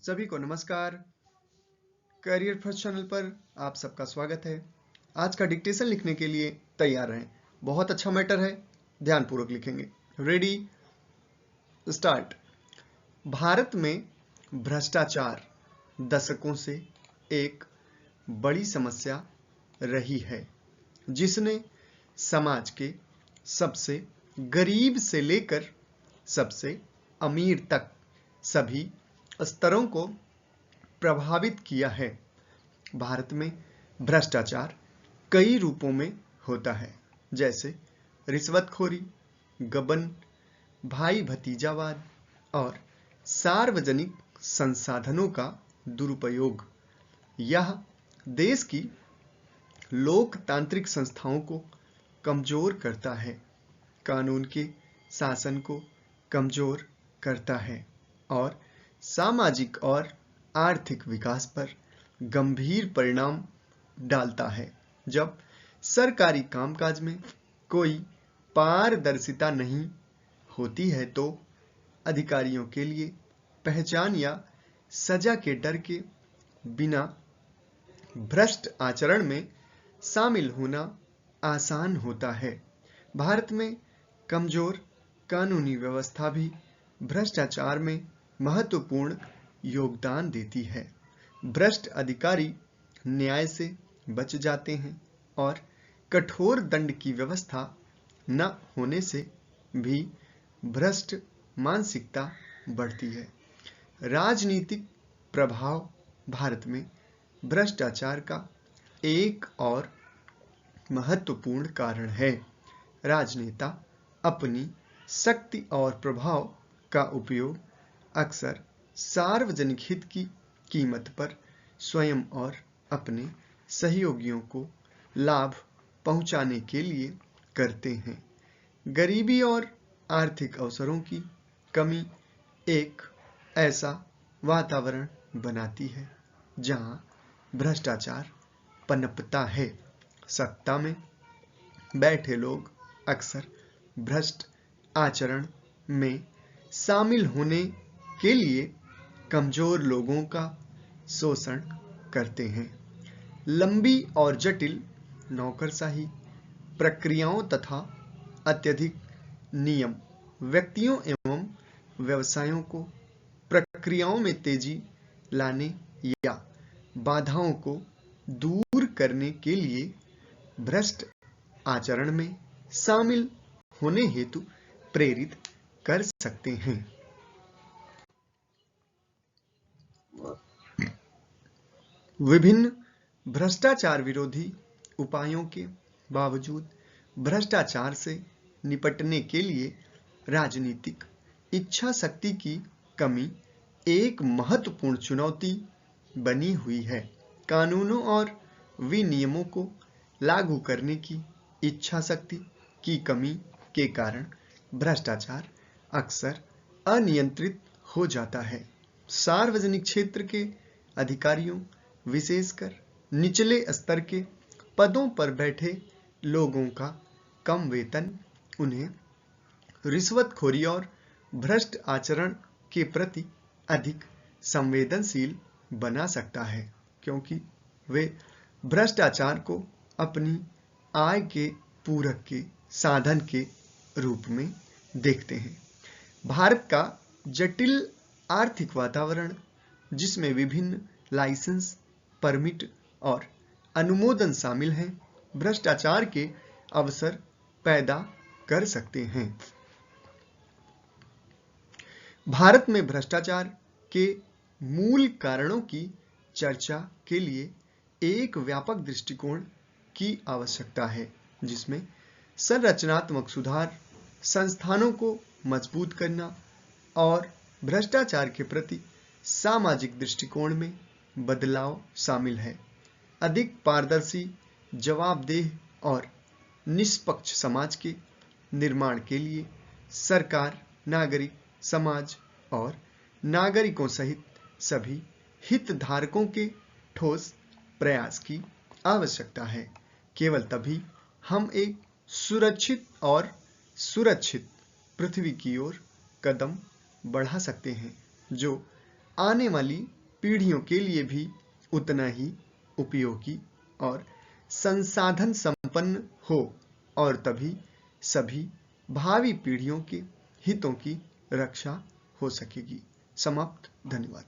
सभी को नमस्कार। करियर फर्स्ट चैनल पर आप सबका स्वागत है। आज का डिक्टेशन लिखने के लिए तैयार रहें। बहुत अच्छा मैटर है, ध्यानपूर्वक लिखेंगे। Ready, start. भारत में भ्रष्टाचार दशकों से एक बड़ी समस्या रही है, जिसने समाज के सबसे गरीब से लेकर सबसे अमीर तक सभी स्तरों को प्रभावित किया है। भारत में भ्रष्टाचार कई रूपों में होता है, जैसे रिश्वतखोरी, गबन, भाई भतीजावाद और सार्वजनिक संसाधनों का दुरुपयोग। यह देश की लोकतांत्रिक संस्थाओं को कमजोर करता है, कानून के शासन को कमजोर करता है और सामाजिक और आर्थिक विकास पर गंभीर परिणाम डालता है। जब सरकारी कामकाज में कोई पारदर्शिता नहीं होती है तो अधिकारियों के लिए पहचान या सजा के डर के बिना भ्रष्ट आचरण में शामिल होना आसान होता है। भारत में कमजोर कानूनी व्यवस्था भी भ्रष्टाचार में महत्वपूर्ण योगदान देती है। भ्रष्ट अधिकारी न्याय से बच जाते हैं और कठोर दंड की व्यवस्था न होने से भी भ्रष्ट मानसिकता बढ़ती है। राजनीतिक प्रभाव भारत में भ्रष्टाचार का एक और महत्वपूर्ण कारण है। राजनेता अपनी शक्ति और प्रभाव का उपयोग अक्सर सार्वजनिक हित की कीमत पर स्वयं और अपने सहयोगियों को लाभ पहुंचाने के लिए करते हैं। गरीबी और आर्थिक अवसरों की कमी एक ऐसा वातावरण बनाती है जहां भ्रष्टाचार पनपता है। सत्ता में बैठे लोग अक्सर भ्रष्ट आचरण में शामिल होने के लिए कमजोर लोगों का शोषण करते हैं। लंबी और जटिल नौकरशाही प्रक्रियाओं तथा अत्यधिक नियम व्यक्तियों एवं व्यवसायों को प्रक्रियाओं में तेजी लाने या बाधाओं को दूर करने के लिए भ्रष्ट आचरण में शामिल होने हेतु प्रेरित कर सकते हैं। विभिन्न भ्रष्टाचार विरोधी उपायों के बावजूद भ्रष्टाचार से निपटने के लिए राजनीतिक इच्छा शक्ति की कमी एक महत्वपूर्ण चुनौती बनी हुई है। कानूनों और विनियमों को लागू करने की इच्छा शक्ति की कमी के कारण भ्रष्टाचार अक्सर अनियंत्रित हो जाता है। सार्वजनिक क्षेत्र के अधिकारियों, विशेषकर निचले स्तर के पदों पर बैठे लोगों का कम वेतन उन्हें रिश्वतखोरी और भ्रष्ट आचरण के प्रति अधिक संवेदनशील बना सकता है, क्योंकि वे भ्रष्टाचार को अपनी आय के पूरक के साधन के रूप में देखते हैं। भारत का जटिल आर्थिक वातावरण, जिसमें विभिन्न लाइसेंस, परमिट और अनुमोदन शामिल हैं, भ्रष्टाचार के अवसर पैदा कर सकते हैं। भारत में भ्रष्टाचार के मूल कारणों की चर्चा के लिए एक व्यापक दृष्टिकोण की आवश्यकता है, जिसमें संरचनात्मक सुधार, संस्थानों को मजबूत करना और भ्रष्टाचार के प्रति सामाजिक दृष्टिकोण में बदलाव शामिल है। अधिक पारदर्शी, जवाबदेह और निष्पक्ष समाज के निर्माण के लिए सरकार, नागरिक समाज और नागरिकों सहित सभी हितधारकों के ठोस प्रयास की आवश्यकता है। केवल तभी हम एक सुरक्षित और सुरक्षित पृथ्वी की ओर कदम बढ़ा सकते हैं, जो आने वाली पीढ़ियों के लिए भी उतना ही उपयोगी और संसाधन संपन्न हो, और तभी सभी भावी पीढ़ियों के हितों की रक्षा हो सकेगी। समाप्त। धन्यवाद।